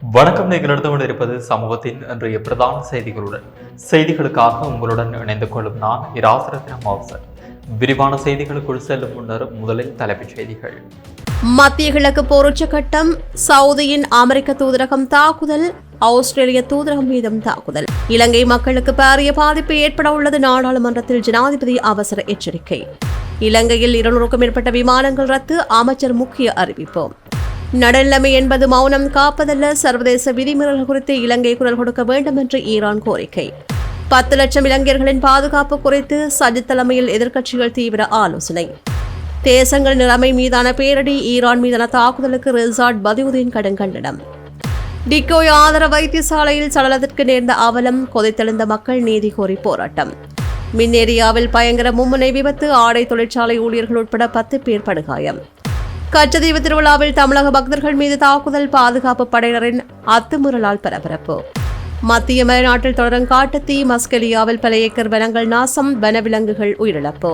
வணக்கம். நீங்கள் எடுத்து கொண்டிருப்பது சமூகத்தின் இன்றைய பிரதான செய்திகளுடன். செய்திகளுக்காக உங்களுடன் இணைந்து கொள்ளும் நான் இராசரத்னம் மௌசன். விரிவான செய்திகளுக்குள் செல்லும் முன்னர் முதலில் தலைப்புச் செய்திகள். மத்திய கிழக்கு போர் உச்சகட்டம். சவுதியின் அமெரிக்க தூதரகம் தாக்குதல். ஆஸ்திரேலிய தூதரகம் மீதும் தாக்குதல். இலங்கை மக்களுக்கு பாரிய பாதிப்பு ஏற்பட உள்ளது. நாடாளுமன்றத்தில் ஜனாதிபதி அவசர எச்சரிக்கை. இலங்கையில் 200க்கும் மேற்பட்ட விமானங்கள் ரத்து. அமைச்சர் முக்கிய அறிவிப்பு. நடுநிலைமை என்பது மௌனம் காப்பதல்ல. சர்வதேச விதிமீறல்கள் குறித்து இலங்கை குரல் கொடுக்க வேண்டும் என்று ஈரான் கோரிக்கை. 10 லட்சம் இலங்கையர்களின் பாதுகாப்பு குறித்து சஜித் தலைமையில் எதிர்க்கட்சிகள் தீவிர ஆலோசனை. தேசங்கள் நிலைமை மீதான பேரடி. ஈரான் மீதான தாக்குதலுக்கு ரிசாட் பதியுதீன் கடும் கண்டனம். டிக்கோய் ஆதரவு வைத்தியசாலையில் சடலத்திற்கு நேர்ந்த அவலம். கொதித்தெழுந்த மக்கள் நீதி கோரி போராட்டம். மின்னேரியாவில் பயங்கர மும்முனை விபத்து. ஆடை தொழிற்சாலை ஊழியர்கள் உட்பட 10 பேர் படுகாயம். கச்சதீவு திருவிழாவில் தமிழக பக்தர்கள் மீது தாக்குதல். பாதுகாப்பு படையினரின் அத்துமீறலால் பரபரப்பு. மத்திய மலைநாட்டில் தொடரும் காட்டுத்தீ. மஸ்கெலியாவில் பல ஏக்கர் வனங்கள் நாசம். வனவிலங்குகள் உயிரிழப்பு.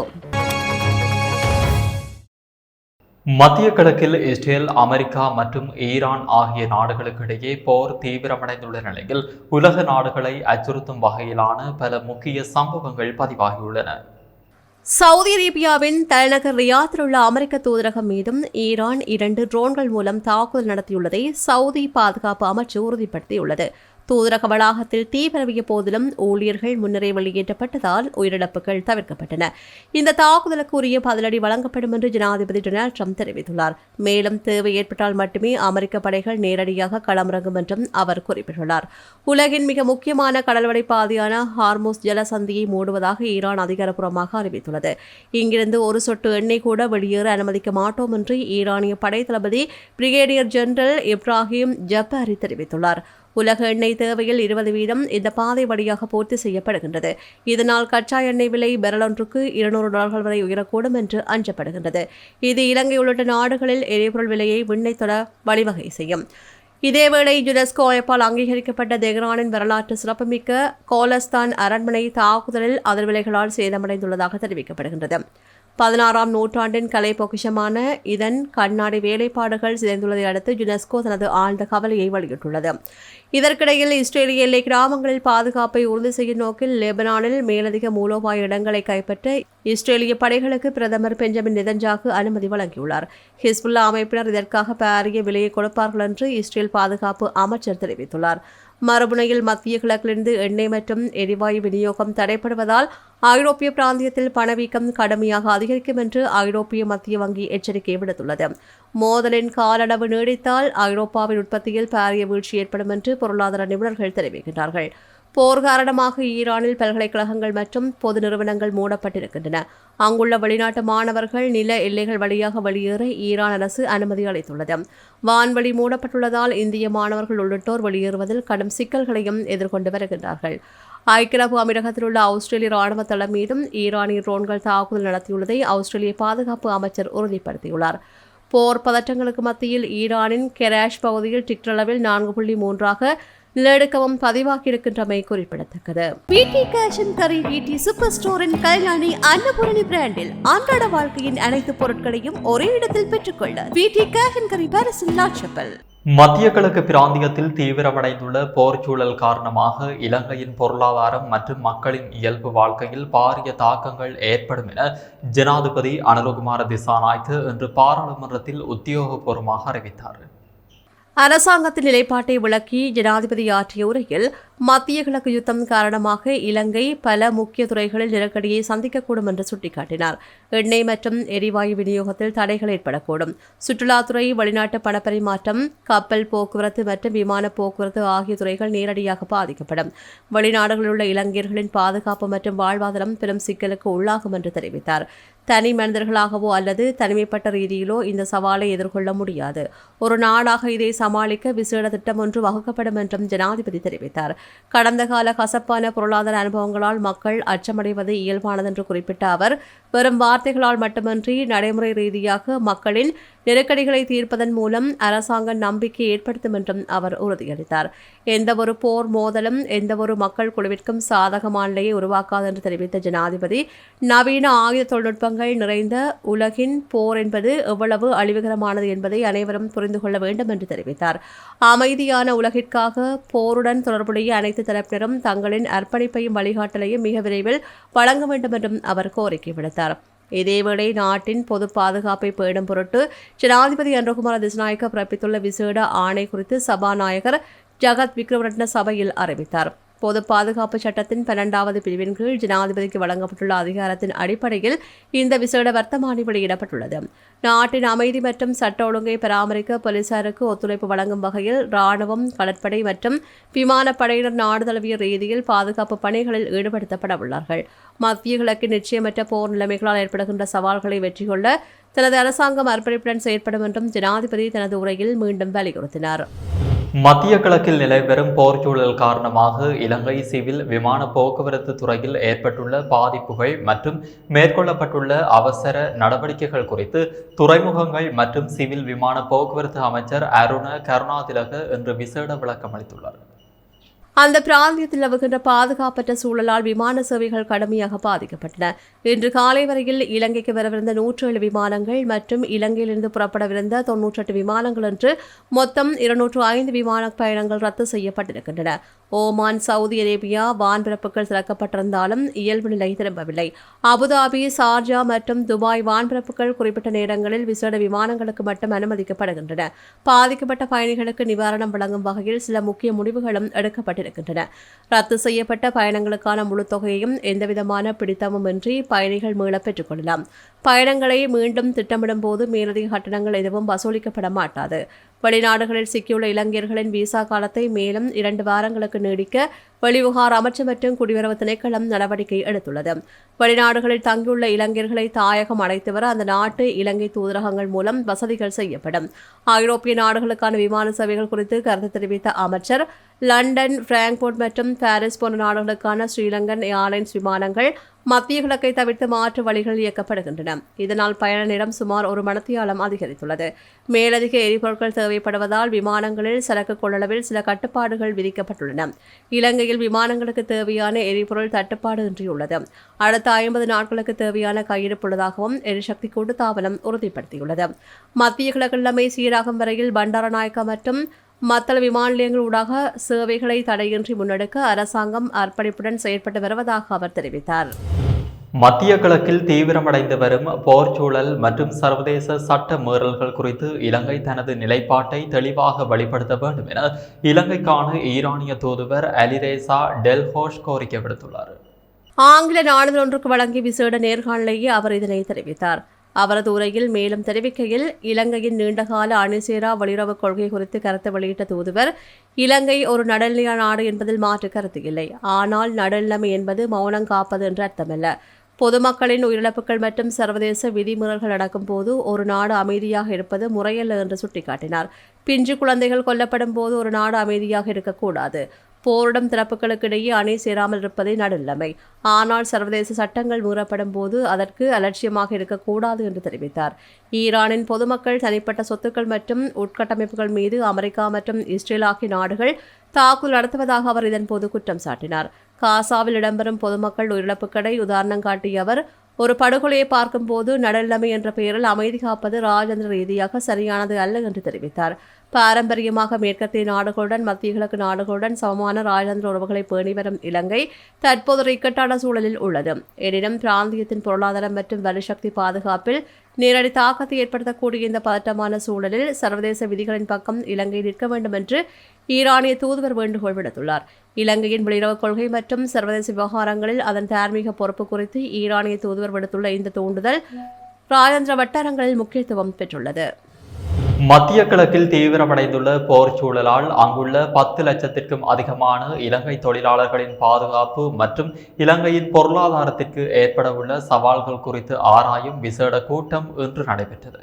மத்திய கிழக்கில் இஸ்ரேல், அமெரிக்கா மற்றும் ஈரான் ஆகிய நாடுகளுக்கிடையே போர் தீவிரமடைந்துள்ள நிலையில் உலக நாடுகளை அச்சுறுத்தும் வகையிலான பல முக்கிய சம்பவங்கள் பதிவாகியுள்ளன. சவுதி அரேபியாவின் தலைநகர் ரியாத்தில் உள்ள அமெரிக்க தூதரகம் மீதும் ஈரான் 2 ட்ரோன்கள் மூலம் தாக்குதல் நடத்தியுள்ளதை சவுதி பாதுகாப்பு அமைச்சு உறுதிப்படுத்தியுள்ளது. தூதரக வளாகத்தில் தீ பரவிய போதிலும் ஊழியர்கள் முன்னரே வெளியேற்றப்பட்டதால் உயிரிழப்புகள் தவிர்க்கப்பட்டன. இந்த தாக்குதலுக்கு உரிய பதிலடி வழங்கப்படும் என்று ஜனாதிபதி டொனால்ட் ட்ரம்ப் தெரிவித்துள்ளார். மேலும் தேவை ஏற்பட்டால் மட்டுமே அமெரிக்க படைகள் நேரடியாக களமிறங்கும் என்றும் அவர் குறிப்பிட்டுள்ளார். உலகின் மிக முக்கியமான கடல்வடை பாதையான ஹார்மோஸ் ஜலசந்தியை மூடுவதாக ஈரான் அதிகாரப்பூர்வமாக அறிவித்துள்ளது. இங்கிருந்து ஒரு சொட்டு எண்ணெய் கூட வெளியேற அனுமதிக்க மாட்டோம் என்று ஈரானிய படை தளபதி பிரிகேடியர் ஜெனரல் இப்ராஹிம் ஜப்பாரி தெரிவித்துள்ளார். உலக எண்ணெய் தேவையில் 20% இந்த பாதை வழியாக பூர்த்தி செய்யப்படுகின்றது. இதனால் கச்சா எண்ணெய் விலை பெரலொன்றுக்கு $200 வரை உயரக்கூடும் என்று அஞ்சப்படுகின்றது. இது இலங்கை உள்ளிட்ட நாடுகளில் எரிபொருள் விலையை விண்ணை தொட வழிவகை செய்யும். இதேவேளை யுனெஸ்கோ அமைப்பால் அங்கீகரிக்கப்பட்ட தெஹ்ரானின் வரலாற்று சிறப்புமிக்க கோலஸ்தான் அரண்மனை தாக்குதலில் அதிர்வலைகளால் சேதமடைந்துள்ளதாக தெரிவிக்கப்படுகின்றது. 16ஆம் நூற்றாண்டின் கலை பொக்கிஷமான இதன் கண்ணாடி வேலைப்பாடுகள் சிதைந்துள்ளதை அடுத்து யுனெஸ்கோ தனது ஆழ்ந்த கவலையை வெளியிட்டுள்ளது. இதற்கிடையில் இஸ்ரேலிய எல்லை கிராமங்களில் பாதுகாப்பை உறுதி செய்யும் நோக்கில் லெபனானில் மேலதிக மூலோபாய இடங்களை கைப்பற்ற இஸ்ரேலிய படைகளுக்கு பிரதமர் பெஞ்சமின் நெதன்யாகு அனுமதி வழங்கியுள்ளார். ஹிஸ்புல்லா அமைப்பினர் இதற்காக பாரிய விலையை கொடுப்பார்கள் என்று இஸ்ரேல் பாதுகாப்பு அமைச்சர் தெரிவித்துள்ளார். மறுமுனையில் மத்திய கிழக்கிலிருந்து எண்ணெய் மற்றும் எரிவாயு விநியோகம் தடைப்படுவதால் ஐரோப்பிய பிராந்தியத்தில் பணவீக்கம் கடுமையாக அதிகரிக்கும் என்று ஐரோப்பிய மத்திய வங்கி எச்சரிக்கை விடுத்துள்ளது. மோதலின் காலளவு நீடித்தால் ஐரோப்பாவின் உற்பத்தியில் பாரிய வீழ்ச்சி ஏற்படும் என்று பொருளாதார நிபுணர்கள் தெரிவிக்கின்றார்கள். போர் காரணமாக ஈரானில் பல்கலைக்கழகங்கள் மற்றும் பொது நிறுவனங்கள் மூடப்பட்டிருக்கின்றன. அங்குள்ள வெளிநாட்டு மாணவர்கள் நில எல்லைகள் வழியாக வெளியேற ஈரான் அரசு அனுமதி அளித்துள்ளது. வான்வழி மூடப்பட்டுள்ளதால் இந்திய மாணவர்கள் உள்ளிட்டோர் வெளியேறுவதில் கடும் சிக்கல்களையும் எதிர்கொண்டு வருகின்றார்கள். ஐக்கிய அரபு அமீரகத்தில் உள்ள ஆஸ்திரேலிய ராணுவ தளம் மீதும் ஈரானிய ட்ரோன்கள் தாக்குதல் நடத்தியுள்ளதை ஆஸ்திரேலிய பாதுகாப்பு அமைச்சர் உறுதிப்படுத்தியுள்ளார். போர் பதற்றங்களுக்கு மத்தியில் ஈரானின் கெராஷ் பகுதியில் டிக்டர் 4.3 நிலநடுக்கமும் பதிவாகியிருக்கின்றமை குறிப்பிடத்தக்கது. பிடி கேஷ் அண்ட் கரி பிடி சூப்பர் ஸ்டோரின் கல்யாணி அன்னபூரணி பிராண்டில் அன்றாட வாழ்க்கையின் அனைத்து பொருட்களையும் ஒரே இடத்தில் பெற்றுக்கொள்ள பிடி கேஷ் அண்ட் கரி பாரிஸின் லாட்சப்பல். மத்திய கிழக்கு பிராந்தியத்தில் தீவிரமடைந்துள்ள போர் சூழல் காரணமாக இலங்கையின் பொருளாதாரம் மற்றும் மக்களின் இயல்பு வாழ்க்கையில் பாரிய தாக்கங்கள் ஏற்படும் என ஜனாதிபதி அனுரகுமார திசாநாயக்க இன்று பாராளுமன்றத்தில் உத்தியோகபூர்வமாக அறிவித்தார். அரசாங்கத்தின் நிலைப்பாட்டை விளக்கி ஜனாதிபதி ஆற்றிய உரையில் மத்திய கிழக்கு யுத்தம் காரணமாக இலங்கை பல முக்கிய துறைகளில் நெருக்கடியை சந்திக்கக்கூடும் என்று சுட்டிக்காட்டினார். எண்ணெய் மற்றும் எரிவாயு விநியோகத்தில் தடைகள் ஏற்படக்கூடும். சுற்றுலாத்துறை, வெளிநாட்டு பணப்பரிமாற்றம், கப்பல் போக்குவரத்து மற்றும் விமான போக்குவரத்து ஆகிய துறைகள் நேரடியாக பாதிக்கப்படும். வெளிநாடுகளில் உள்ள இலங்கையர்களின் பாதுகாப்பு மற்றும் வாழ்வாதாரம் பெரும் சிக்கலுக்கு உள்ளாகும் என்று தெரிவித்தார். தனி மனிதர்களாகவோ அல்லது தனிமைப்பட்ட ரீதியிலோ இந்த சவாலை எதிர்கொள்ள முடியாது. ஒரு நாடாக இதை சமாளிக்க விசேட திட்டம் ஒன்று வகுக்கப்படும் என்றும் ஜனாதிபதி தெரிவித்தார். கடந்த கால கசப்பான பொருளாதார அனுபவங்களால் மக்கள் அச்சமடைவது இயல்பானது என்று குறிப்பிட்ட அவர், வெறும் வார்த்தைகளால் மட்டுமின்றி நடைமுறை ரீதியாக மக்களின் நெருக்கடிகளை தீர்ப்பதன் மூலம் அரசாங்கம் நம்பிக்கை ஏற்படுத்தும் என்றும் அவர் உறுதியளித்தார். எந்தவொரு போர் மோதலும் எந்தவொரு மக்கள் குழுவிற்கும் சாதகமான நிலையை உருவாக்காது என்று தெரிவித்த ஜனாதிபதி, நவீன ஆயுத தொழில்நுட்பங்கள் நிறைந்த உலகின் போர் என்பது எவ்வளவு அழிவுகரமானது என்பதை அனைவரும் புரிந்து கொள்ள வேண்டும் என்று தெரிவித்தார். அமைதியான உலகிற்காக போருடன் தொடர்புடைய அனைத்து தரப்பினரும் தங்களின் அர்ப்பணிப்பையும் வழிகாட்டலையும் மிக விரைவில் வழங்க வேண்டும் என்றும் அவர் கோரிக்கை விடுத்தார். இதேவேளை நாட்டின் பொது பாதுகாப்பை பேணும் பொருட்டு ஜனாதிபதி அனுரகுமார திசாநாயக்க பிறப்பித்துள்ள விசேட ஆணை குறித்து சபாநாயகர் ஜகத் விக்ரமரட்ன சபையில் அறிவித்தார். பொது பாதுகாப்பு சட்டத்தின் 12வது பிரிவின் கீழ் ஜனாதிபதிக்கு வழங்கப்பட்டுள்ள அதிகாரத்தின் அடிப்படையில் இந்த விசேட வர்த்தமானி வெளியிடப்பட்டுள்ளது. நாட்டின் அமைதி மற்றும் சட்ட ஒழுங்கை பராமரிக்க போலீசாருக்கு ஒத்துழைப்பு வழங்கும் வகையில் இராணுவம், கடற்படை மற்றும் விமானப்படையினர் நாடு தழுவிய ரீதியில் பாதுகாப்பு பணிகளில் ஈடுபடுத்தப்பட உள்ளார்கள். மத்திய கிழக்கின் நிச்சயமற்ற போர் நிலைமைகளால் ஏற்படுகின்ற சவால்களை வெற்றி கொள்ள தனது அரசாங்கம் அர்ப்பணிப்புடன் செயற்படும் என்றும் ஜனாதிபதி தனது உரையில் மீண்டும் வலியுறுத்தினார். மத்திய கிழக்கில் நிலைபெறும் போர்ச்சூழல் காரணமாக இலங்கை சிவில் விமான போக்குவரத்து துறையில் ஏற்பட்டுள்ள பாதிப்புகள் மற்றும் மேற்கொள்ளப்பட்டுள்ள அவசர நடவடிக்கைகள் குறித்து துறைமுகங்கள் மற்றும் சிவில் விமான போக்குவரத்து அமைச்சர் அருண கருணாதிலக இன்று விசேட விளக்கம் அளித்துள்ளார். அந்த பிராந்தியத்தில் நிலவுகின்ற பாதுகாப்பற்ற சூழலால் விமான சேவைகள் கடுமையாக பாதிக்கப்பட்டன. இன்று காலை வரையில் இலங்கைக்கு வரவிருந்த 107 விமானங்கள் மற்றும் இலங்கையிலிருந்து புறப்படவிருந்த 98 விமானங்கள் என்று மொத்தம் 205 விமான பயணங்கள் ரத்து செய்யப்பட்டிருக்கின்றன. ஓமான், சவுதி அரேபியா வான்பிறப்புகள் திறக்கப்பட்டிருந்தாலும் இயல்பு நிலை திரும்பவில்லை. அபுதாபி, சார்ஜா மற்றும் துபாய் வான்பிறப்புகள் குறிப்பிட்ட நேரங்களில் விசேட விமானங்களுக்கு மட்டும் அனுமதிக்கப்படுகின்றன. பாதிக்கப்பட்ட பயணிகளுக்கு நிவாரணம் வழங்கும் வகையில் சில முக்கிய முடிவுகளும் எடுக்கப்பட்டிருக்கின்றன. ரத்து செய்யப்பட்ட பயணங்களுக்கான முழு தொகையையும் எந்தவிதமான பிடித்தமும் இன்றி பயணிகள் மீள பெற்றுக் கொள்ளலாம். பயணங்களை மீண்டும் திட்டமிடும் போது மேலதிக கட்டணங்கள் எதுவும் வசூலிக்கப்பட மாட்டாது. வெளிநாடுகளில் சிக்கியுள்ள இலங்கையர்களின் விசா காலத்தை மேலும் 2 வாரங்களுக்கு நீடிக்க வெளிவிவகார அமைச்சு மற்றும் குடியுறவு திணைக்களம் நடவடிக்கை எடுத்துள்ளது. வெளிநாடுகளில் தங்கியுள்ள இலங்கையர்களை தாயகம் அழைத்து வர அந்த நாட்டு இலங்கை தூதரகங்கள் மூலம் வசதிகள் செய்யப்படும். ஐரோப்பிய நாடுகளுக்கான விமான சேவைகள் குறித்து கருத்து தெரிவித்த அமைச்சர், லண்டன், பிராங்க்போர்ட் மற்றும் பாரிஸ் போன்ற நாடுகளுக்கான ஸ்ரீலங்கன் ஏர்லைன்ஸ் விமானங்கள் மத்திய கிழக்கை தவிர்த்து மாற்று வழிகளில் இயக்கப்படுகின்றன. இதனால் பயண நேரம் சுமார் 1 மணித்தியாலம் அதிகரித்துள்ளது. மேலதிக எரிபொருட்கள் தேவைப்படுவதால் விமானங்களில் சரக்கு கொள்ளளவில் சில கட்டுப்பாடுகள் விதிக்கப்பட்டுள்ளன. இலங்கையில் விமானங்களுக்கு தேவையான எரிபொருள் தட்டுப்பாடு இன்றியுள்ளது. அடுத்த 50 நாட்களுக்கு தேவையான கையிருப்பு உள்ளதாகவும் எரிசக்தி கூட்டுத்தாபனம் உறுதிப்படுத்தியுள்ளது. மத்திய கிழக்கு நிலைமை சீராகும் வரையில் பண்டாரநாயக்கா மற்றும் மத்தள விமான நிலையங்கள் ஊடாக சேவைகளை தடையின்றி முன்னெடுக்க அரசாங்கம் அர்ப்பணிப்புடன் செயற்பட்டு வருவதாக அவர் தெரிவித்தார். மத்திய கிழக்கில் தீவிரமடைந்து வரும் போர்ச்சூழல் மற்றும் சர்வதேச சட்ட மீறல்கள் குறித்து இலங்கை தனது நிலைப்பாட்டை தெளிவாக வெளிப்படுத்த வேண்டும் என இலங்கைக்கான ஈரானிய தூதுவர் அலிரேசா டெல்ஹோஷ் கோரிக்கை விடுத்துள்ளார். ஆங்கில நாளிதழ் ஒன்றுக்கு வழங்கிய விசேட நேர்காணலையே அவர் இதனை தெரிவித்தார். அவரது உரையில் மேலும் தெரிவிக்கையில், இலங்கையின் நீண்டகால அணிசேரா வெளியுறவுக் கொள்கை குறித்து கருத்து வெளியிட்ட தூதுவர், இலங்கை ஒரு நடுநிலையான நாடு என்பதில் மாற்று கருத்து இல்லை. ஆனால் நடுநிலைமை என்பது மௌனம் காப்பது என்று அர்த்தமல்ல. பொதுமக்களின் உயிரிழப்புகள் மற்றும் சர்வதேச விதிமுறைகள் நடக்கும் போது ஒரு நாடு அமைதியாக இருப்பது முறையல்ல என்று சுட்டிக்காட்டினார். பிஞ்சு குழந்தைகள் கொல்லப்படும் போது ஒரு நாடு அமைதியாக இருக்கக்கூடாது. போரிடும் தரப்புகளுக்கிடையே அணி சேராமல் இருப்பதே நடுநிலைமை. ஆனால் சர்வதேச சட்டங்கள் மீறப்படும் போது அதற்கு அலட்சியமாக இருக்கக்கூடாது என்று தெரிவித்தார். ஈரானின் பொதுமக்கள், தனிப்பட்ட சொத்துக்கள் மற்றும் உட்கட்டமைப்புகள் மீது அமெரிக்கா மற்றும் இஸ்ரேல் ஆகிய நாடுகள் தாக்குதல் நடத்துவதாக அவர் இதன்போது குற்றம் சாட்டினார். காசாவில் இடம்பெறும் பொதுமக்கள் உயிரிழப்புகளை உதாரணம் காட்டிய அவர், ஒரு படுகொலையை பார்க்கும்போது நடுநிலைமை என்ற பெயரில் அமைதி காப்பது ராஜேந்திர ரீதியாக சரியானது அல்ல என்று தெரிவித்தார். பாரம்பரியமாக மேற்கத்திய நாடுகளுடன் மத்திய கிழக்கு நாடுகளுடன் சமமான ராஜேந்திர உறவுகளை பேணி வரும் இலங்கை தற்போது ஒரு இக்கட்டான சூழலில் உள்ளது. எனினும் பிராந்தியத்தின் பொருளாதாரம் மற்றும் வலுசக்தி பாதுகாப்பில் நேரடி தாக்கத்தை ஏற்படுத்தக்கூடிய இந்த பதட்டமான சூழலில் சர்வதேச விதிகளின் பக்கம் இலங்கை நிற்க வேண்டும் என்று ஈரானிய தூதுவர் வேண்டுகோள் விடுத்துள்ளார். இலங்கையின் வெளியுறவுக் கொள்கை மற்றும் சர்வதேச விவகாரங்களில் அதன் தார்மீக பொறுப்பு குறித்து ஈரானிய தூதுவர் விடுத்துள்ள இந்த தூண்டுதல் ராஜேந்திர வட்டாரங்களில் முக்கியத்துவம் பெற்றுள்ளது. மத்திய கிழக்கில் தீவிரமடைந்துள்ள போர் சூழலால் அங்குள்ள 10 லட்சத்திற்கும் அதிகமான இலங்கை தொழிலாளர்களின் பாதுகாப்பு மற்றும் இலங்கையின் பொருளாதாரத்திற்கு ஏற்படவுள்ள சவால்கள் குறித்து ஆராயும் விசேட கூட்டம் இன்று நடைபெற்றது.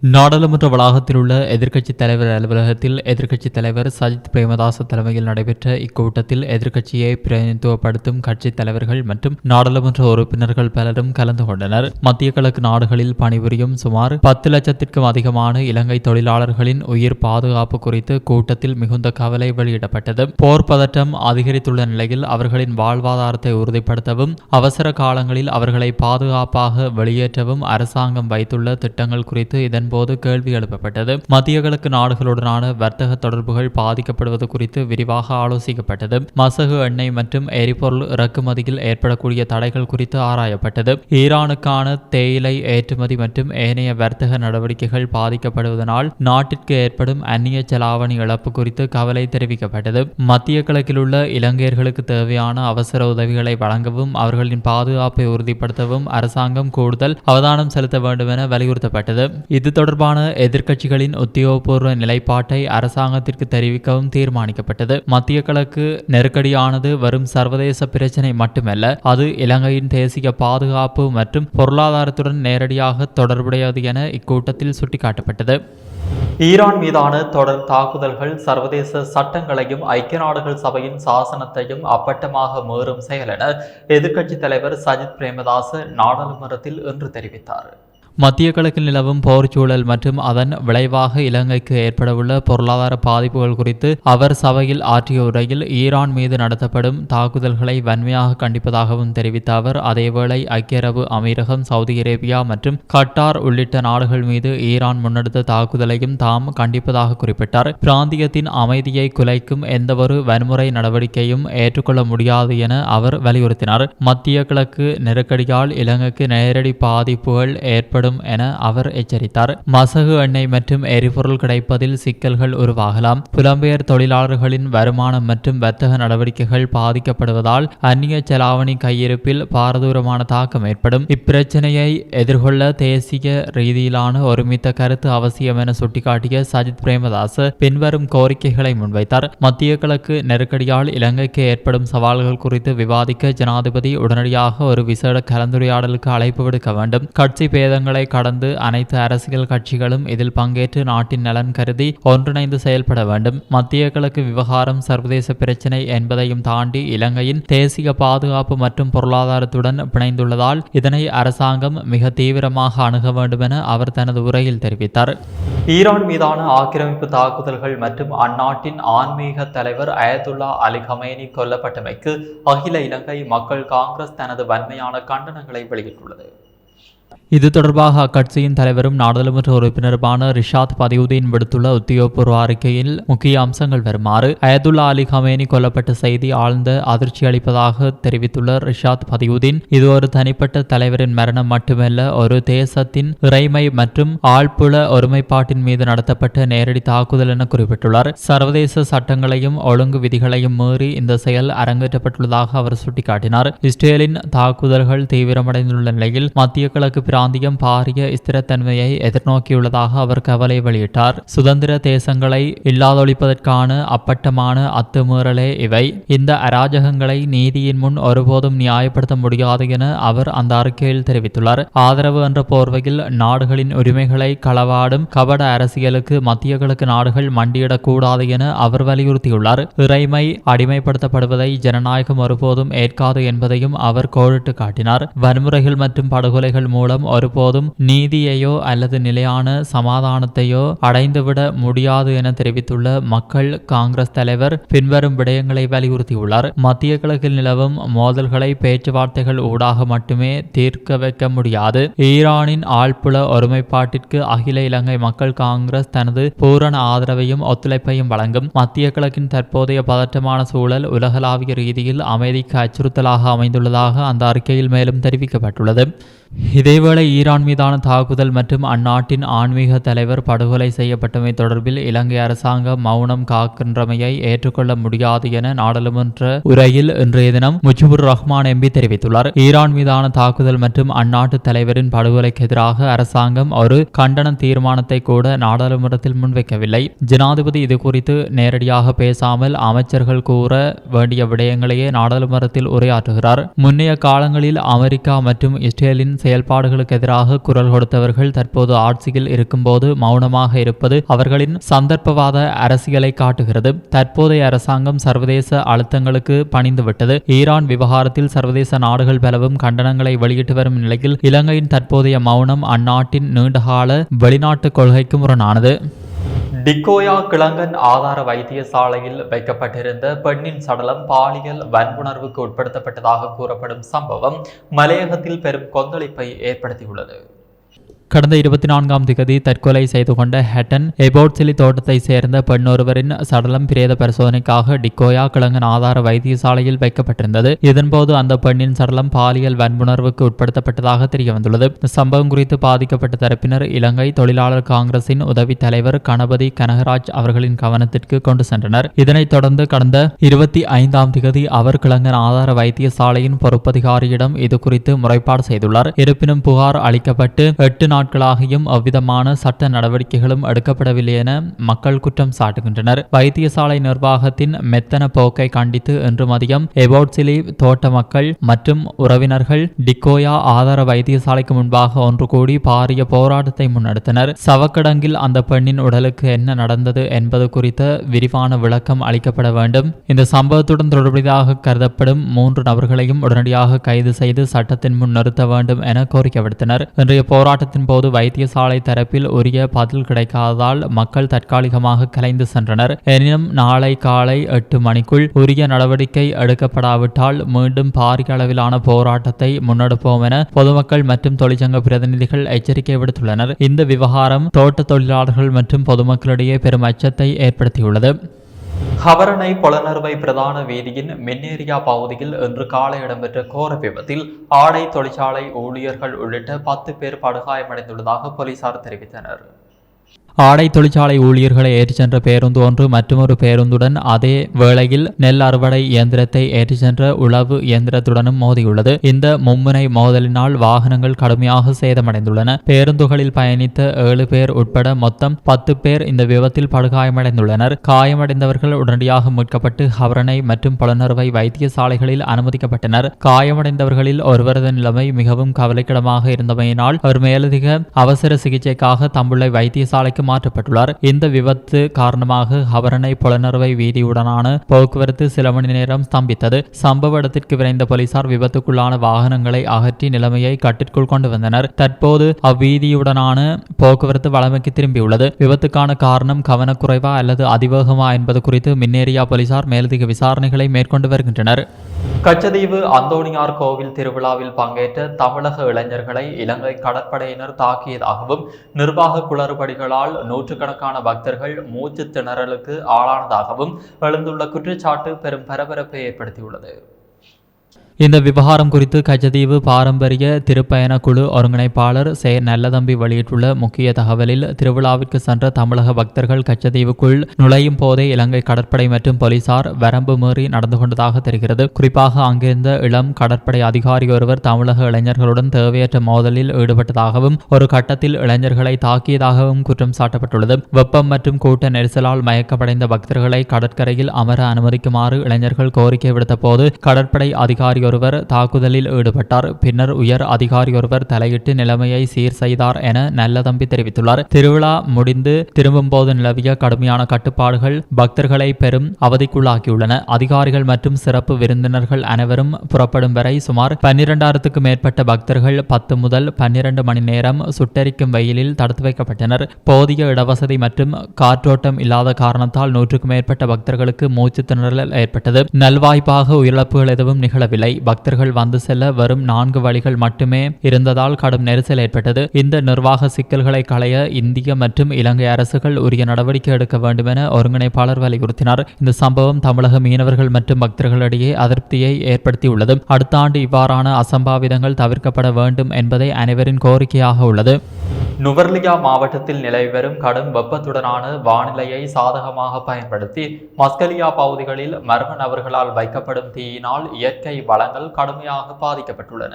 நாடாளுமன்ற வளாகத்தில் உள்ள எதிர்க்கட்சித் தலைவர் அலுவலகத்தில் எதிர்க்கட்சித் தலைவர் சஜித் பிரேமதாச தலைமையில் நடைபெற்ற இக்கூட்டத்தில் எதிர்க்கட்சியை பிரதிநிதித்துவப்படுத்தும் கட்சித் தலைவர்கள் மற்றும் நாடாளுமன்ற உறுப்பினர்கள் பலரும் கலந்து கொண்டனர். மத்திய கிழக்கு நாடுகளில் பணிபுரியும் சுமார் 10 லட்சத்திற்கும் அதிகமான இலங்கை தொழிலாளர்களின் உயிர் பாதுகாப்பு குறித்து கூட்டத்தில் மிகுந்த கவலை வெளியிடப்பட்டது. போர் பதட்டம் அதிகரித்துள்ள நிலையில் அவர்களின் வாழ்வாதாரத்தை உறுதிப்படுத்தவும் அவசர காலங்களில் அவர்களை பாதுகாப்பாக வெளியேற்றவும் அரசாங்கம் வைத்துள்ள திட்டங்கள் குறித்து இதன் போது கேள்வி எழுப்பப்பட்டது. மத்திய கிழக்கு நாடுகளுடனான வர்த்தக தொடர்புகள் பாதிக்கப்படுவது குறித்து விரிவாக ஆலோசிக்கப்பட்டது. மசகு எண்ணெய் மற்றும் எரிபொருள் இறக்குமதியில் ஏற்படக்கூடிய தடைகள் குறித்து ஆராயப்பட்டது. ஈரானுக்கான தேயிலை ஏற்றுமதி மற்றும் ஏனைய வர்த்தக நடவடிக்கைகள் பாதிக்கப்படுவதனால் நாட்டிற்கு ஏற்படும் அந்நிய செலாவணி இழப்பு குறித்து கவலை தெரிவிக்கப்பட்டது. மத்திய கிழக்கில் உள்ள இலங்கையர்களுக்கு தேவையான அவசர உதவிகளை வழங்கவும் அவர்களின் பாதுகாப்பை உறுதிப்படுத்தவும் அரசாங்கம் கூடுதல் அவதானம் செலுத்த வேண்டும் என வலியுறுத்தப்பட்டது. இது தொடர்பான எதிர்க்கட்சிகளின் உத்தியோகபூர்வ நிலைப்பாட்டை அரசாங்கத்திற்கு தெரிவிக்கவும் தீர்மானிக்கப்பட்டது. மத்திய கிழக்கு நெருக்கடியானது வரும் சர்வதேச பிரச்சினை மட்டுமல்ல, அது இலங்கையின் தேசிய பாதுகாப்பு மற்றும் பொருளாதாரத்துடன் நேரடியாக தொடர்புடையது என இக்கூட்டத்தில் சுட்டிக்காட்டப்பட்டது. ஈரான் மீதான தொடர் தாக்குதல்கள் சர்வதேச சட்டங்களையும் ஐக்கிய நாடுகள் சபையின் சாசனத்தையும் அப்பட்டமாக மீறும் செயல் என எதிர்க்கட்சித் தலைவர் சஜித் பிரேமதாச நாடாளுமன்றத்தில் இன்று தெரிவித்தார். மத்திய கிழக்கில் நிலவும் போர் சூழல் மற்றும் அதன் விளைவாக இலங்கைக்கு ஏற்படவுள்ள பொருளாதார பாதிப்புகள் குறித்து அவர் சபையில் ஆற்றிய உரையில் ஈரான் மீது நடத்தப்படும் தாக்குதல்களை வன்மையாக கண்டிப்பதாகவும் தெரிவித்த அவர், அதேவேளை ஐக்கிய அரபு அமீரகம், சவுதி அரேபியா மற்றும் கட்டார் உள்ளிட்ட நாடுகள் மீது ஈரான் முன்னெடுத்த தாக்குதலையும் தாம் கண்டிப்பதாக குறிப்பிட்டார். பிராந்தியத்தின் அமைதியை குலைக்கும் எந்தவொரு வன்முறை நடவடிக்கையும் ஏற்றுக்கொள்ள முடியாது என அவர் வலியுறுத்தினார். மத்திய கிழக்கு நெருக்கடியால் இலங்கைக்கு நேரடி பாதிப்புகள் ஏற்படும் என அவர் எச்சரித்தார். மசகு எண்ணெய் மற்றும் எரிபொருள் கிடைப்பதில் சிக்கல்கள் உருவாகலாம். புலம்பெயர் தொழிலாளர்களின் வருமானம் மற்றும் வர்த்தக நடவடிக்கைகள் பாதிக்கப்படுவதால் அந்நிய செலாவணி கையிருப்பில் பாரதூரமான தாக்கம் ஏற்படும். இப்பிரச்சனையை எதிர்கொள்ள தேசிய ரீதியிலான ஒருமித்த கருத்து அவசியம் என சுட்டிக்காட்டிய சஜித் பிரேமதாச பின்வரும் கோரிக்கைகளை முன்வைத்தார். மத்திய கிழக்கு நெருக்கடியால் இலங்கைக்கு ஏற்படும் சவால்கள் குறித்து விவாதிக்க ஜனாதிபதி உடனடியாக ஒரு விசேட கலந்துரையாடலுக்கு அழைப்பு விடுக்க வேண்டும். கட்சி பேதங்கள் கடந்து அனைத்து அரசியல் கட்சிகளும் இதில் பங்கேற்று நாட்டின் நலன் கருதி ஒன்றிணைந்து செயல்பட வேண்டும். மத்திய கிழக்கு விவகாரம் சர்வதேச பிரச்சினை என்பதையும் தாண்டி இலங்கையின் தேசிய பாதுகாப்பு மற்றும் பொருளாதாரத்துடன் பிணைந்துள்ளதால் இதனை அரசாங்கம் மிக தீவிரமாக அணுக வேண்டும் என அவர் தனது உரையில் தெரிவித்தார். ஈரான் மீதான ஆக்கிரமிப்பு தாக்குதல்கள் மற்றும் அந்நாட்டின் ஆன்மீக தலைவர் அயதுல்லா அலி கமேனி கொல்லப்பட்டமைக்கு அகில இலங்கை மக்கள் காங்கிரஸ் தனது வன்மையான கண்டனங்களை வெளியிட்டுள்ளது. இது தொடர்பாக அக்கட்சியின் தலைவரும் நாடாளுமன்ற உறுப்பினருமான ரிஷாத் பதியுதீன் விடுத்துள்ள உத்தியோகபூர்வ அறிக்கையில் முக்கிய அம்சங்கள் வருமாறு: அயதுல்லா அலி கமேனி கொல்லப்பட்ட செய்தி ஆழ்ந்த அதிர்ச்சி அளிப்பதாக தெரிவித்துள்ள ரிஷாத் பதியுதீன், இது ஒரு தனிப்பட்ட தலைவரின் மரணம் மட்டுமல்ல, ஒரு தேசத்தின் இறைமை மற்றும் ஆழ்புல ஒருமைப்பாட்டின் மீது நடத்தப்பட்ட நேரடி தாக்குதல் என குறிப்பிட்டுள்ளார். சர்வதேச சட்டங்களையும் ஒழுங்கு விதிகளையும் மீறி இந்த செயல் அரங்கேற்றப்பட்டுள்ளதாக அவர் சுட்டிக்காட்டினார். இஸ்ரேலின் தாக்குதல்கள் தீவிரமடைந்துள்ள நிலையில் மத்திய கிழக்கு பிராந்தியம் பாரிய ஸ்திரத்தன்மையை எதிர்நோக்கியுள்ளதாக அவர் கவலை வெளியிட்டார். சுதந்திர தேசங்களை இல்லாதொழிப்பதற்கான அப்பட்டமான அத்துமீறலே இவை. இந்த அராஜகங்களை நீதியின் முன் ஒருபோதும் நியாயப்படுத்த முடியாது என அவர் அந்த அறிக்கையில் தெரிவித்துள்ளார். ஆதரவு என்ற போர்வையில் நாடுகளின் உரிமைகளை களவாடும் கபட அரசியலுக்கு மத்திய கிழக்கு நாடுகள் மண்டியிடக்கூடாது என அவர் வலியுறுத்தியுள்ளார். இறைமை அடிமைப்படுத்தப்படுவதை ஜனநாயகம் ஒருபோதும் ஏற்காது என்பதையும் அவர் கோடிட்டு காட்டினார். வன்முறைகள் மற்றும் படுகொலைகள் மூலம் ஒருபோதும் நீதியையோ அல்லது நிலையான சமாதானத்தையோ அடைந்துவிட முடியாது என தெரிவித்துள்ள மக்கள் காங்கிரஸ் தலைவர் பின்வரும் விடயங்களை வலியுறுத்தியுள்ளார். மத்திய கிழக்கில் நிலவும் மோதல்களை பேச்சுவார்த்தைகள் ஊடாக மட்டுமே தீர்க்க வைக்க முடியாது. ஈரானின் ஆழ்புல ஒருமைப்பாட்டிற்கு அகில இலங்கை மக்கள் காங்கிரஸ் தனது பூரண ஆதரவையும் ஒத்துழைப்பையும் வழங்கும். மத்திய கிழக்கின் தற்போதைய பதற்றமான சூழல் உலகளாவிய ரீதியில் அமைதிக்கு அச்சுறுத்தலாக அமைந்துள்ளதாக அந்த அறிக்கையில் மேலும் தெரிவிக்கப்பட்டுள்ளது. இதேவேளை ஈரான் மீதான தாக்குதல் மற்றும் அந்நாட்டின் ஆன்மீக தலைவர் படுகொலை செய்யப்பட்டமை தொடர்பில் இலங்கை அரசாங்கம் மௌனம் காக்கின்றமையை ஏற்றுக்கொள்ள முடியாது என நாடாளுமன்ற உரையில் இன்றைய தினம் முஜிபுர் ரஹ்மான் எம்பி தெரிவித்துள்ளார். ஈரான் மீதான தாக்குதல் மற்றும் அந்நாட்டு தலைவரின் படுகொலைக்கு எதிராக அரசாங்கம் ஒரு கண்டன தீர்மானத்தை கூட நாடாளுமன்றத்தில் முன்வைக்கவில்லை. ஜனாதிபதி இது குறித்து நேரடியாக பேசாமல் அமைச்சர்கள் கூற வேண்டிய விடயங்களையே நாடாளுமன்றத்தில் உரையாற்றுகிறார். முன்னைய காலங்களில் அமெரிக்கா மற்றும் இஸ்ரேலின் செயல்பாடுகளுக்கு எதிராக குரல் கொடுத்தவர்கள் தற்போது ஆட்சியில் இருக்கும்போது மௌனமாக இருப்பது அவர்களின் சந்தர்ப்பவாத அரசியலை காட்டுகிறது. தற்போதைய அரசாங்கம் சர்வதேச அழுத்தங்களுக்கு பணிந்துவிட்டது. ஈரான் விவகாரத்தில் சர்வதேச நாடுகள் பலவும் கண்டனங்களை வெளியிட்டு வரும் நிலையில் இலங்கையின் தற்போதைய மௌனம் அந்நாட்டின் நீண்டகால வெளிநாட்டு கொள்கைக்கு முரணானது. டிக்கோயா கிழங்கன் ஆதார வைத்தியசாலையில் வைக்கப்பட்டிருந்த பெண்ணின் சடலம் பாலியல் வன்புணர்வுக்கு உட்படுத்தப்பட்டதாக கூறப்படும் சம்பவம் மலையகத்தில் பெரும் கொந்தளிப்பை ஏற்படுத்தியுள்ளது. கடந்த 24ஆம் திகதி தற்கொலை செய்து கொண்ட ஹட்டன் எபோட்சிலி தோட்டத்தை சேர்ந்த பெண்ணொருவரின் சடலம் பிரேத பரிசோதனைக்காக டிக்கோயா கிழங்கன் ஆதார வைத்தியசாலையில் வைக்கப்பட்டிருந்தது. இதன்போது அந்த பெண்ணின் சடலம் பாலியல் வன்புணர்வுக்கு உட்படுத்தப்பட்டதாக தெரிய வந்துள்ளது. சம்பவம் குறித்து பாதிக்கப்பட்ட தரப்பினர் இலங்கை தொழிலாளர் காங்கிரசின் உதவி தலைவர் கணபதி கனகராஜ் அவர்களின் கவனத்திற்கு கொண்டு சென்றனர். இதனைத் தொடர்ந்து கடந்த 25ஆம் திகதி அவர் கிழங்கன் ஆதார வைத்தியசாலையின் பொறுப்பதிகாரியிடம் இது குறித்து முறைப்பாடு செய்துள்ளார். இருப்பினும் புகார் அளிக்கப்பட்டு 8 நாட்களாகியும் அவ்விதமான சட்ட நடவடிக்கைகளும் எடுக்கப்படவில்லை என மக்கள் குற்றம் சாட்டுகின்றனர். வைத்தியசாலை நிர்வாகத்தின் மெத்தன போக்கை கண்டித்து இன்று மதியம் எபோட்சிலி தோட்ட மக்கள் மற்றும் உறவினர்கள் டிக்கோயா ஆதார வைத்தியசாலைக்கு முன்பாக ஒன்று கூடி பாரிய போராட்டத்தை முன்னெடுத்தனர். சவக்கிடங்கில் அந்த பெண்ணின் உடலுக்கு என்ன நடந்தது என்பது குறித்த விரிவான விளக்கம் அளிக்கப்பட வேண்டும். இந்த சம்பவத்துடன் தொடர்புடையதாக கருதப்படும் 3 நபர்களையும் உடனடியாக கைது செய்து சட்டத்தின் முன் நிறுத்த வேண்டும் என கோரிக்கை விடுத்தனர். இன்றைய போராட்டத்தின் போது வைத்தியசாலை தரப்பில் உரிய பதில் கிடைக்காததால் மக்கள் தற்காலிகமாக கலைந்து சென்றனர். எனினும் நாளை காலை 8 மணிக்குள் உரிய நடவடிக்கை எடுக்கப்படாவிட்டால் மீண்டும் பாரிய அளவிலான போராட்டத்தை முன்னெடுப்போம் என பொதுமக்கள் மற்றும் தொழிற்சங்க பிரதிநிதிகள் எச்சரிக்கை விடுத்துள்ளனர். இந்த விவகாரம் தோட்ட தொழிலாளர்கள் மற்றும் பொதுமக்களிடையே பெரும் அச்சத்தை ஏற்படுத்தியுள்ளது. ஹவரணை பொலனறுவை பிரதான வீதியின் மின்னேரியா பகுதியில் இன்று காலை இடம்பெற்ற கோர விபத்தில் ஆடை தொழிற்சாலை ஊழியர்கள் உள்ளிட்ட 10 பேர் படுகாயமடைந்துள்ளதாக போலீசார் தெரிவித்தனர். ஆடை தொழிற்சாலை ஊழியர்களை ஏற்றிச் சென்ற பேருந்து ஒன்று மற்றொரு பேருந்துடன் அதே வேளையில் நெல் அறுவடை இயந்திரத்தை ஏற்றிச் சென்ற உழவு இயந்திரத்துடனும் மோதியுள்ளது. இந்த மும்முனை மோதலினால் வாகனங்கள் கடுமையாக சேதமடைந்துள்ளன. பேருந்துகளில் பயணித்த 7 பேர் உட்பட மொத்தம் 10 பேர் இந்த விபத்தில் படுகாயமடைந்துள்ளனர். காயமடைந்தவர்கள் உடனடியாக மீட்கப்பட்டு ஹவரணை மற்றும் பொலனறுவை வைத்தியசாலைகளில் அனுமதிக்கப்பட்டனர். காயமடைந்தவர்களில் ஒருவரது நிலைமை மிகவும் கவலைக்கிடமாக இருந்தமையினால் அவர் மேலதிக அவசர சிகிச்சைக்காக தம்புள்ளை வைத்தியசாலைக்கு மாற்றப்பட்டுள்ளார். இந்த விபத்து காரணமாக ஹவரணை பொலனறுவை வீதியுடனான போக்குவரத்து சில மணி நேரம் ஸ்தம்பித்தது. சம்பவ இடத்திற்கு விரைந்த போலீசார் விபத்துக்குள்ளான வாகனங்களை அகற்றி நிலைமையை கட்டிற்குள் கொண்டு வந்தனர். தற்போது அவ்வீதியுடனான போக்குவரத்து வழமைக்கு திரும்பியுள்ளது. விபத்துக்கான காரணம் கவனக்குறைவா அல்லது அதிவேகமா என்பது குறித்து மின்னேரியா போலீசார் மேலதிக விசாரணைகளை மேற்கொண்டு வருகின்றனர். கச்சதீவு அந்தோணியார் கோவில் திருவிழாவில் பங்கேற்ற தமிழக இளைஞர்களை இலங்கை கடற்படையினர் தாக்கியதாகவும் நிர்வாக குளறுபடிகளால் நூற்றுக்கணக்கான பக்தர்கள் மூச்சு திணறலுக்கு ஆளானதாகவும் எழுந்துள்ள குற்றச்சாட்டு பெரும் பரபரப்பை ஏற்படுத்தியுள்ளது. இந்த விவகாரம் குறித்து கச்சதீவு பாரம்பரிய திருப்பயண குழு ஒருங்கிணைப்பாளர் நல்லதம்பி வெளியிட்டுள்ள முக்கிய தகவலில் திருவிழாவிற்கு சென்ற தமிழக பக்தர்கள் கச்சதீவுக்குள் நுழையும் போதே இலங்கை கடற்படை மற்றும் போலீசார் வரம்பு மீறி நடந்து கொண்டதாக தெரிகிறது. குறிப்பாக அங்கிருந்த இளம் கடற்படை அதிகாரி ஒருவர் தமிழக இளைஞர்களுடன் தேவையற்ற மோதலில் ஈடுபட்டதாகவும் ஒரு கட்டத்தில் இளைஞர்களை தாக்கியதாகவும் குற்றம் சாட்டப்பட்டுள்ளது. வெப்பம் மற்றும் கூட்ட நெரிசலால் மயக்கப்படைந்த பக்தர்களை கடற்கரையில் அமர அனுமதிக்குமாறு இளைஞர்கள் கோரிக்கை விடுத்த போது கடற்படை அதிகாரி ஒருவர் தாக்குதலில் ஈடுபட்டார். பின்னர் உயர் அதிகாரி ஒருவர் தலையிட்டு நிலைமையை சீர் செய்தார் என நல்லதம்பி தெரிவித்துள்ளார். திருவிழா முடிந்து திரும்பும் போது நிலவிய கடுமையான கட்டுப்பாடுகள் பக்தர்களை பெரும் அவதிக்குள்ளாக்கியுள்ளன. அதிகாரிகள் மற்றும் சிறப்பு விருந்தினர்கள் அனைவரும் புறப்படும் வரை சுமார் 12,000க்கும் மேற்பட்ட பக்தர்கள் 10 முதல் 12 மணி நேரம் சுட்டெரிக்கும் வெயிலில் தடுத்து வைக்கப்பட்டனர். போதிய இடவசதி மற்றும் காற்றோட்டம் இல்லாத காரணத்தால் 100க்கும் மேற்பட்ட பக்தர்களுக்கு மூச்சு திணறல் ஏற்பட்டது. நல்வாய்ப்பாக உயிரிழப்புகள் எதுவும் நிகழவில்லை. பக்தர்கள் வந்து செல்ல வரும் 4 வழிகள் மட்டுமே இருந்ததால் கடும் நெரிசல் ஏற்பட்டது. இந்த நிர்வாக சிக்கல்களை களைய இந்திய மற்றும் இலங்கை அரசுகள் உரிய நடவடிக்கை எடுக்க வேண்டும் என ஒருங்கிணைப்பாளர் வலியுறுத்தினார். இந்த சம்பவம் தமிழக மீனவர்கள் மற்றும் பக்தர்களிடையே அதிருப்தியை ஏற்படுத்தியுள்ளது. அடுத்த ஆண்டு இவ்வாறான அசம்பாவிதங்கள் தவிர்க்கப்பட வேண்டும் என்பதை அனைவரின் கோரிக்கையாக உள்ளது. நுவர்லியா மாவட்டத்தில் நிலவி வரும் கடும் வெப்பத்துடனான வானிலையை சாதகமாக பயன்படுத்தி மஸ்கலியா பகுதிகளில் மர்ம நபர்களால் வைக்கப்படும் தீயினால் இயற்கை வளங்கள் கடுமையாக பாதிக்கப்பட்டுள்ளன.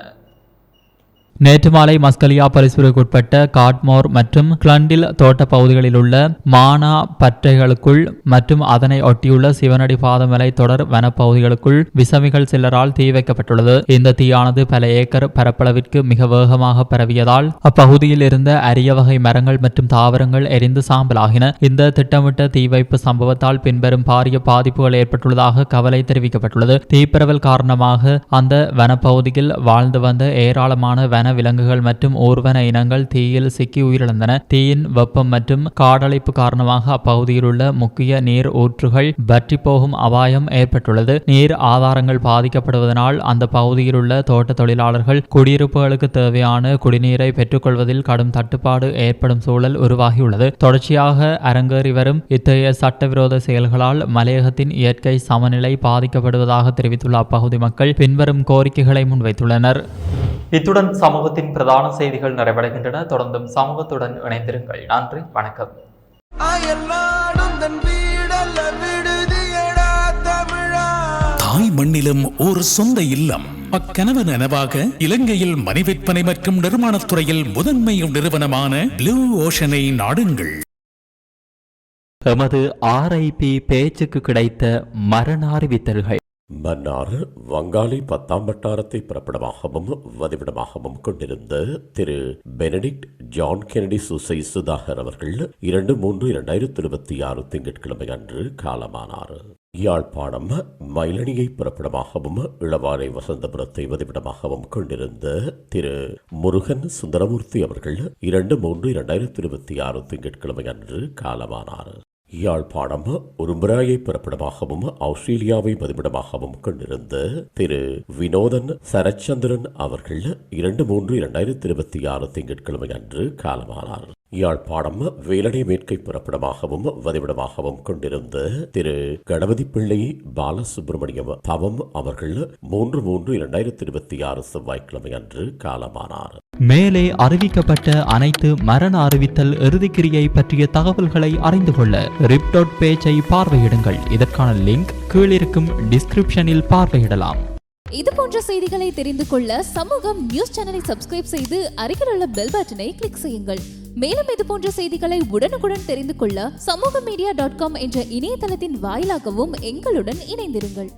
நேற்று மாலை மஸ்கலியா பரிசுரைக்குட்பட்ட காட்மோர் மற்றும் கிளண்டில் தோட்ட பகுதிகளில் உள்ள மானா பற்றைகளுக்குள் மற்றும் அதனை ஒட்டியுள்ள சிவனடி பாதமலை தொடர் வனப்பகுதிகளுக்குள் விசமிகள் சிலரால் தீ வைக்கப்பட்டுள்ளது. இந்த தீயானது பல ஏக்கர் பரப்பளவிற்கு மிக வேகமாக பரவியதால் அப்பகுதியில் இருந்த அரிய வகை மரங்கள் மற்றும் தாவரங்கள் எரிந்து சாம்பலாகின. இந்த திட்டமிட்ட தீ வைப்பு சம்பவத்தால் பின்வரும் பாரிய பாதிப்புகள் ஏற்பட்டுள்ளதாக கவலை தெரிவிக்கப்பட்டுள்ளது. தீப்பரவல் காரணமாக அந்த வனப்பகுதியில் வாழ்ந்து வந்த ஏராளமான வன விலங்குகள் மற்றும் ஊர்வன இனங்கள் தீயில் சிக்கி உயிரிழந்தன. தீயின் வெப்பம் மற்றும் காடழிப்பு காரணமாக அப்பகுதியில் உள்ள முக்கிய நீர் ஊற்றுகள் வற்றி போகும் அபாயம் ஏற்பட்டுள்ளது. நீர் ஆதாரங்கள் பாதிக்கப்படுவதனால் அந்த பகுதியில் உள்ள தோட்ட தொழிலாளர்கள் குடியிருப்புகளுக்கு தேவையான குடிநீரை பெற்றுக்கொள்வதில் கடும் தட்டுப்பாடு ஏற்படும் சூழல் உருவாகியுள்ளது. தொடர்ச்சியாக அரங்கேறி வரும் இத்தகைய சட்டவிரோத செயல்களால் மலையகத்தின் இயற்கை சமநிலை பாதிக்கப்படுவதாக தெரிவித்துள்ள அப்பகுதி மக்கள் பின்வரும் கோரிக்கைகளை முன்வைத்துள்ளனர். இத்துடன் சமூகத்தின் பிரதான செய்திகள் நிறைவடைகின்றன. தொடர்ந்தும் சமூகத்துடன் இணைந்திருங்கள். நன்றி, வணக்கம். தாய் மண்ணிலும் ஒரு சொந்த இல்லம். அக்கனவு நனவாக இலங்கையில் மனை விற்பனை மற்றும் நிர்மாணத்துறையில் முதன்மை நிறுவனமான ப்ளூ ஓஷனை நாடுங்கள். எமது RIP பேச்சுக்கு கிடைத்த மரண அறிவித்தல்கள். மன்னார் வங்காளி 10ஆம் வட்டாரத்தை பிறப்பிடமாகவும் வதிவிடமாகவும் கொண்டிருந்த திரு Benedict John Kennedy Susai Sudhakar அவர்கள் 2/3/2026 திங்கட்கிழமை அன்று காலமானார். யாழ்ப்பாணம் மயிலணியை பிறப்பிடமாகவும் இளவாலை வசந்தபுரத்தை வதிவிடமாகவும் கொண்டிருந்த திரு முருகன் சுந்தரமூர்த்தி அவர்கள் 2/3/2026 திங்கட்கிழமை அன்று காலமானார். யாழ்ப்பாணம் உரும்பராயை பிறப்பிடமாகவும் ஆஸ்திரேலியாவை வதிவிடமாகவும் கொண்டிருந்த திரு வினோதன் சரச்சந்திரன் அவர்கள் 2/3/2026 திங்கட்கிழமை அன்று காலமானார். யாழ்ப்பாணம் வேலடை மேற்கை பிறப்பிடமாகவும் வதிவிடமாகவும் கொண்டிருந்த திரு கணபதி பிள்ளை பாலசுப்பிரமணியம் தவம் அவர்கள் 3/3/2026 செவ்வாய்க்கிழமை அன்று காலமானார். மேலே அறிவிக்கப்பட்ட அனைத்து மரண அறிவித்தல் இறுதிக்கிரியை பற்றிய தகவல்களை அறிந்து கொள்ள ரிப் பேஜை பார்வையிடுங்கள். இதற்கான லிங்க் கீழிருக்கும் டிஸ்கிரிப்ஷனில் பார்வையிடலாம். இது போன்ற செய்திகளை தெரிந்து கொள்ள சமூகம் நியூஸ் சேனலை சப்ஸ்கிரைப் செய்து அருகில் உள்ள பெல் பட்டனை கிளிக் செய்யுங்கள். மேலும் இது போன்ற செய்திகளை உடனுக்குடன் தெரிந்து கொள்ள சமூகமீடியா.com என்ற இணையதளத்தின் வாயிலாகவும் எங்களுடன் இணைந்திருங்கள்.